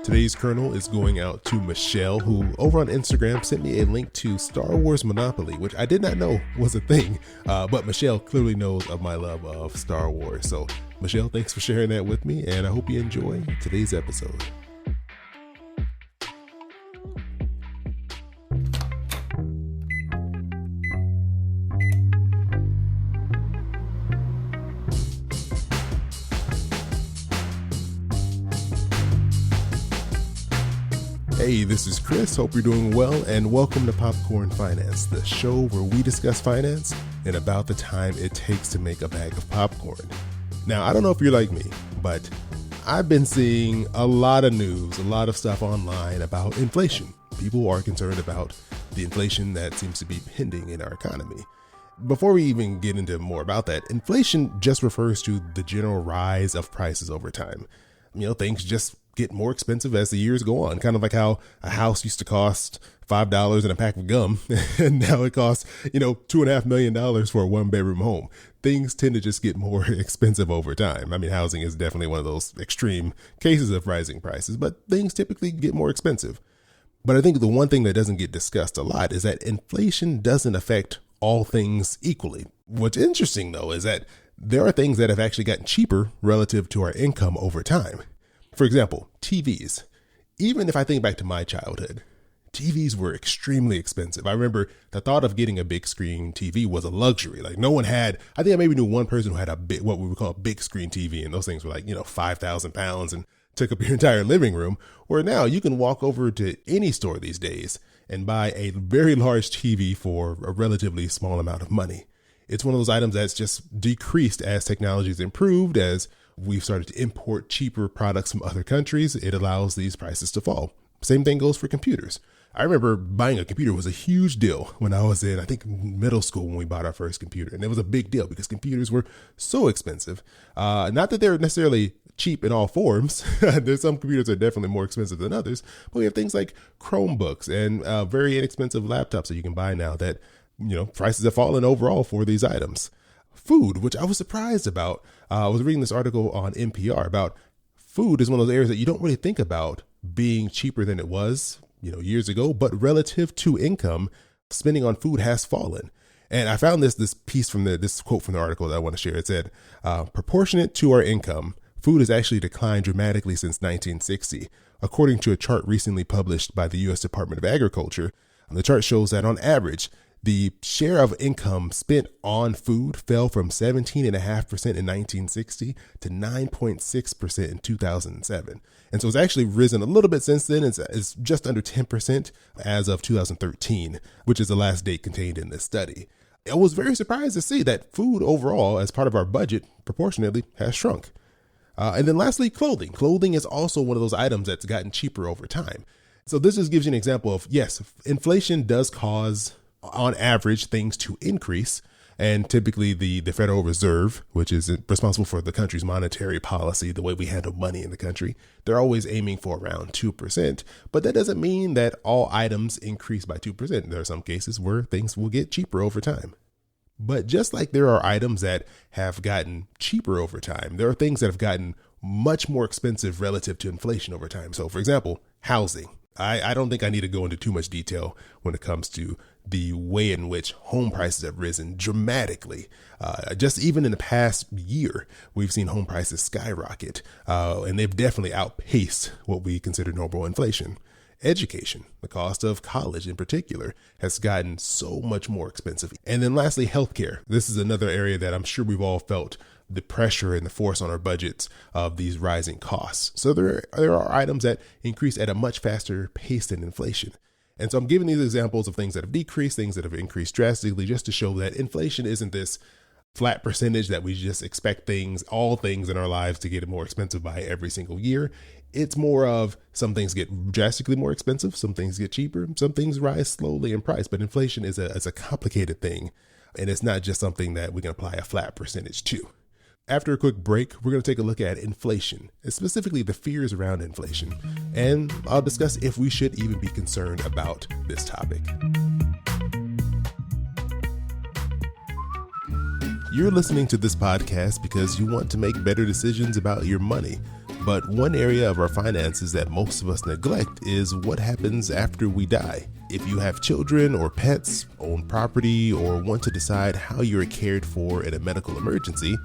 Today's kernel is going out to Michelle, who over on Instagram sent me a link to Star Wars Monopoly, which I did not know was a thing, but Michelle clearly knows of my love of Star Wars. So Michelle, thanks for sharing that with me, and I hope you enjoy today's episode. Hey, this is Chris. Hope you're doing well, and welcome to Popcorn Finance, the show where we discuss finance and about the time it takes to make a bag of popcorn. Now, I don't know if you're like me, but I've been seeing a lot of news, a lot of stuff online about inflation. People are concerned about the inflation that seems to be pending in our economy. Before we even get into more about that, inflation just refers to the general rise of prices over time. Things just get more expensive as the years go on, kind of like how a house used to cost $5 and a pack of gum, and now it costs, $2.5 million for a one-bedroom home. Things tend to just get more expensive over time. I mean, housing is definitely one of those extreme cases of rising prices, but things typically get more expensive. But I think the one thing that doesn't get discussed a lot is that inflation doesn't affect all things equally. What's interesting, though, is that there are things that have actually gotten cheaper relative to our income over time. For example, TVs. Even if I think back to my childhood, TVs were extremely expensive. I remember the thought of getting a big screen TV was a luxury. Like no one had, I think I maybe knew one person who had what we would call a big screen TV. And those things were like, 5,000 pounds and took up your entire living room. Where now you can walk over to any store these days and buy a very large TV for a relatively small amount of money. It's one of those items that's just decreased as technology has improved, as we've started to import cheaper products from other countries. It allows these prices to fall. Same thing goes for computers. I remember buying a computer was a huge deal when I was in, I think, middle school when we bought our first computer. And it was a big deal because computers were so expensive. Not that they're necessarily cheap in all forms. There's some computers that are definitely more expensive than others. But we have things like Chromebooks and very inexpensive laptops that you can buy now that, prices have fallen overall for these items. Food, which I was surprised about. I was reading this article on NPR about food is one of those areas that you don't really think about being cheaper than it was, years ago, but relative to income, spending on food has fallen. And I found this piece from this quote from the article that I want to share. It said, proportionate to our income, food has actually declined dramatically since 1960, according to a chart recently published by the U.S. Department of Agriculture. The chart shows that on average, the share of income spent on food fell from 17.5% in 1960 to 9.6% in 2007. And so it's actually risen a little bit since then. It's just under 10% as of 2013, which is the last date contained in this study. I was very surprised to see that food overall, as part of our budget, proportionately has shrunk. And then lastly, clothing. Clothing is also one of those items that's gotten cheaper over time. So this just gives you an example of, yes, inflation does cause, on average, things to increase. And typically the Federal Reserve, which is responsible for the country's monetary policy, the way we handle money in the country, they're always aiming for around 2%. But that doesn't mean that all items increase by 2%. There are some cases where things will get cheaper over time. But just like there are items that have gotten cheaper over time, there are things that have gotten much more expensive relative to inflation over time. So, for example, housing. I don't think I need to go into too much detail when it comes to the way in which home prices have risen dramatically. Just even in the past year, we've seen home prices skyrocket, and they've definitely outpaced what we consider normal inflation. Education, the cost of college in particular, has gotten so much more expensive. And then lastly, healthcare. This is another area that I'm sure we've all felt the pressure and the force on our budgets of these rising costs. So there are items that increase at a much faster pace than inflation. And so I'm giving these examples of things that have decreased, things that have increased drastically, just to show that inflation isn't this flat percentage that we just expect all things in our lives to get more expensive by every single year. It's more of some things get drastically more expensive, some things get cheaper, some things rise slowly in price. But inflation is a complicated thing, and it's not just something that we can apply a flat percentage to. After a quick break, we're going to take a look at inflation, and specifically the fears around inflation, and I'll discuss if we should even be concerned about this topic. You're listening to this podcast because you want to make better decisions about your money. But one area of our finances that most of us neglect is what happens after we die. If you have children or pets, own property, or want to decide how you're cared for in a medical emergency,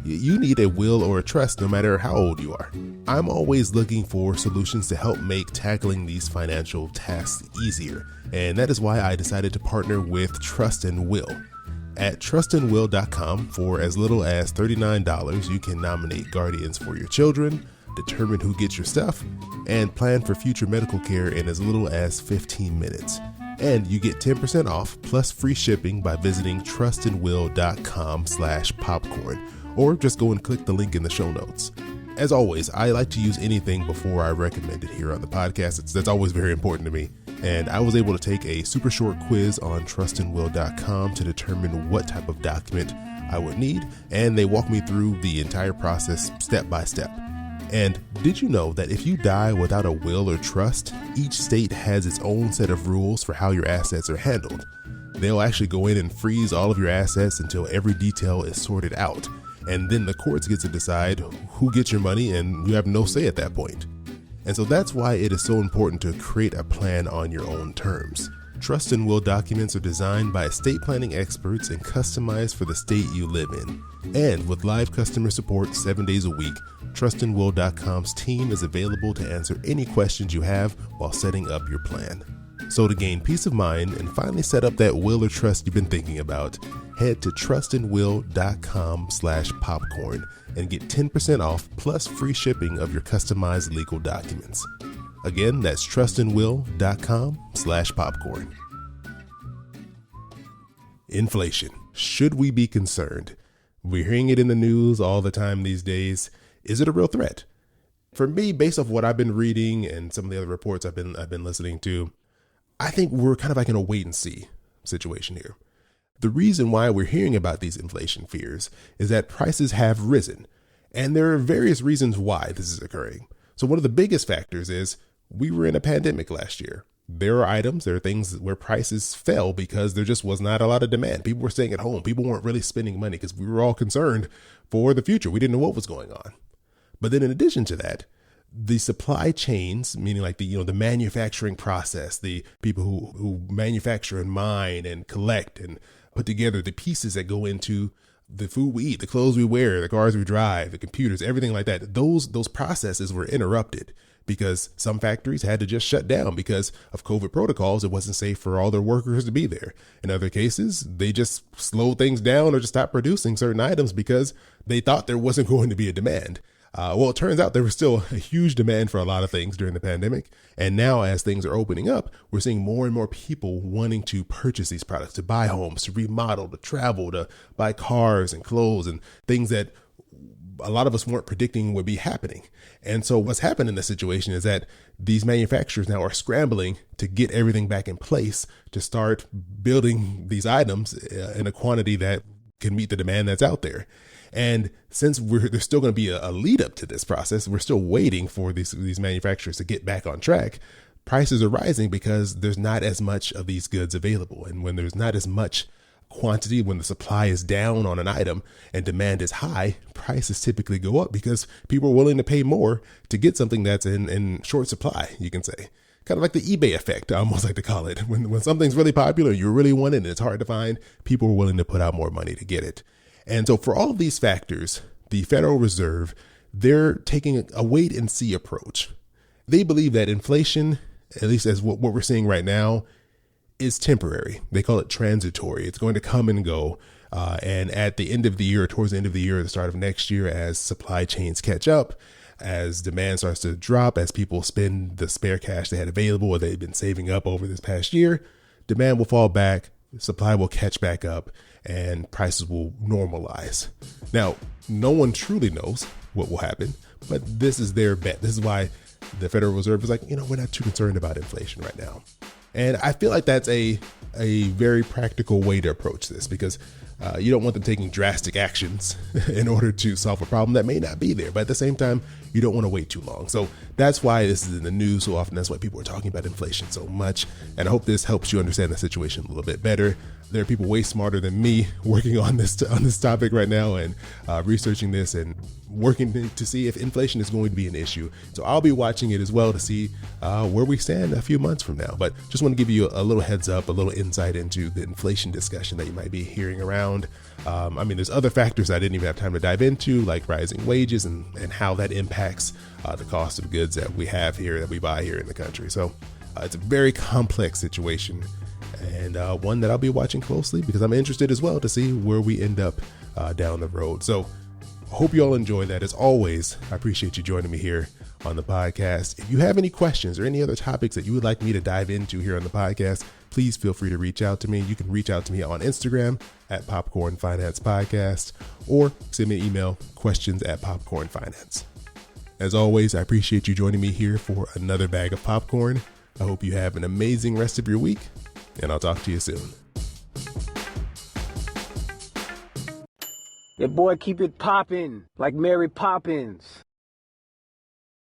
you need a will or a trust no matter how old you are. I'm always looking for solutions to help make tackling these financial tasks easier, and that is why I decided to partner with Trust and Will. At trustandwill.com, for as little as $39, you can nominate guardians for your children, determine who gets your stuff, and plan for future medical care in as little as 15 minutes. And you get 10% off plus free shipping by visiting trustandwill.com/popcorn, or just go and click the link in the show notes. As always, I like to use anything before I recommend it here on the podcast. That's always very important to me. And I was able to take a super short quiz on trustandwill.com to determine what type of document I would need, and they walked me through the entire process step by step. And did you know that if you die without a will or trust, each state has its own set of rules for how your assets are handled? They'll actually go in and freeze all of your assets until every detail is sorted out. And then the courts get to decide who gets your money, and you have no say at that point. And so that's why it is so important to create a plan on your own terms. Trust and will documents are designed by estate planning experts and customized for the state you live in. And with live customer support 7 days a week, trustandwill.com's team is available to answer any questions you have while setting up your plan. So to gain peace of mind and finally set up that will or trust you've been thinking about, head to trustandwill.com/popcorn and get 10% off plus free shipping of your customized legal documents. Again, that's trustandwill.com/popcorn. Inflation. Should we be concerned? We're hearing it in the news all the time these days. Is it a real threat? For me, based off what I've been reading and some of the other reports I've been listening to, I think we're kind of like in a wait and see situation here. The reason why we're hearing about these inflation fears is that prices have risen, and there are various reasons why this is occurring. So one of the biggest factors is we were in a pandemic last year. There are things where prices fell because there just was not a lot of demand. People were staying at home. People weren't really spending money because we were all concerned for the future. We didn't know what was going on. But then in addition to that, the supply chains, meaning like the manufacturing process, the people who manufacture and mine and collect and put together the pieces that go into the food we eat, the clothes we wear, the cars we drive, the computers, everything like that. Those processes were interrupted because some factories had to just shut down because of COVID protocols. It wasn't safe for all their workers to be there. In other cases, they just slowed things down or just stopped producing certain items because they thought there wasn't going to be a demand. Well, it turns out there was still a huge demand for a lot of things during the pandemic. And now as things are opening up, we're seeing more and more people wanting to purchase these products, to buy homes, to remodel, to travel, to buy cars and clothes and things that a lot of us weren't predicting would be happening. And so what's happened in this situation is that these manufacturers now are scrambling to get everything back in place to start building these items in a quantity that can meet the demand that's out there. And since there's still going to be a lead up to this process, we're still waiting for these manufacturers to get back on track. Prices are rising because there's not as much of these goods available. And when there's not as much quantity, when the supply is down on an item and demand is high, prices typically go up because people are willing to pay more to get something that's in short supply, you can say. Kind of like the eBay effect, I almost like to call it. When something's really popular, you really want it and it's hard to find, people are willing to put out more money to get it. And so for all of these factors, the Federal Reserve, they're taking a wait and see approach. They believe that inflation, at least as what we're seeing right now, is temporary. They call it transitory. It's going to come and go. And at the end of the year, towards the end of the year, the start of next year, as supply chains catch up, as demand starts to drop, as people spend the spare cash they had available or they've been saving up over this past year, demand will fall back, supply will catch back up, and prices will normalize. Now, no one truly knows what will happen, but this is their bet. This is why the Federal Reserve is like, we're not too concerned about inflation right now. And I feel like that's a very practical way to approach this, because you don't want them taking drastic actions in order to solve a problem that may not be there. But at the same time, you don't want to wait too long. So that's why this is in the news so often. That's why people are talking about inflation so much. And I hope this helps you understand the situation a little bit better. There are people way smarter than me working on this topic right now, and researching this and working to see if inflation is going to be an issue. So I'll be watching it as well to see where we stand a few months from now. But just want to give you a little heads up, a little insight into the inflation discussion that you might be hearing around. I mean, there's other factors I didn't even have time to dive into, like rising wages and how that impacts the cost of goods that we have here, that we buy here in the country. So it's a very complex situation, and one that I'll be watching closely because I'm interested as well to see where we end up down the road. So I hope you all enjoy that. As always, I appreciate you joining me here on the podcast. If you have any questions or any other topics that you would like me to dive into here on the podcast, please feel free to reach out to me. You can reach out to me on Instagram at Popcorn Finance Podcast, or send me an email, questions@popcornfinance. As always, I appreciate you joining me here for another bag of popcorn. I hope you have an amazing rest of your week, and I'll talk to you soon. Your boy keep it poppin' like Mary Poppins.